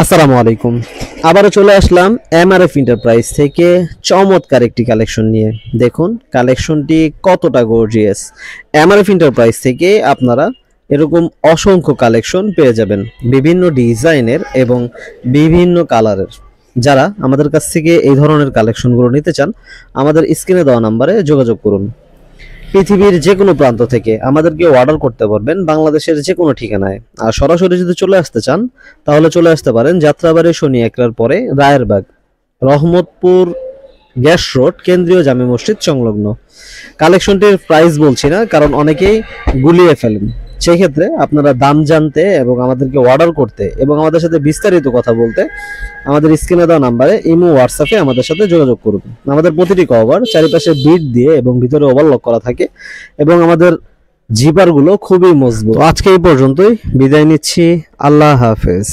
আসসালামু আলাইকুম। আবারও চলে আসলাম এমআরএফ এন্টারপ্রাইজ থেকে চমৎকার একটি কালেকশন নিয়ে। দেখুন কালেকশনটি কতটা গর্জিয়াস। এমআরএফ এন্টারপ্রাইজ থেকে আপনারা এরকম অসংখ্য কালেকশন পেয়ে যাবেন, বিভিন্ন ডিজাইনের এবং বিভিন্ন কালারের। যারা আমাদের কাছ থেকে এই ধরনের কালেকশনগুলো নিতে চান, আমাদের স্ক্রিনে দেওয়া নাম্বারে যোগাযোগ করুন। পৃথিবীর যে কোনো প্রান্ত থেকে আমাদেরকে অর্ডার করতে পারবেন, বাংলাদেশের যে কোনো ঠিকানায়। আর সরাসরি যদি চলে আসতে চান তাহলে চলে আসতে পারেন যাত্রাবাড়ি শনি একলার পরে রায়েরবাগ, রহমতপুর গ্যাস রোড, কেন্দ্রীয় জামে মসজিদ সংলগ্ন। কালেকশনটির প্রাইস বলছি না, কারণ অনেকেই গুলিয়ে ফেলেন। সেই ক্ষেত্রে আপনারা দাম জানতে এবং আমাদেরকে অর্ডার করতে এবং আমাদের সাথে বিস্তারিত কথা বলতে আমাদের স্ক্রিনে দেওয়া নাম্বারে ইমো হোয়াটসঅ্যাপে আমাদের সাথে যোগাযোগ করুন। আমাদের প্রতিটি কভার চারিপাশে বিট দিয়ে এবং ভিতরে ওভারলক করা থাকে এবং আমাদের জিপারগুলো খুবই মজবুত। আজকে এই পর্যন্তই, বিদায় নিচ্ছি। আল্লাহ হাফেজ।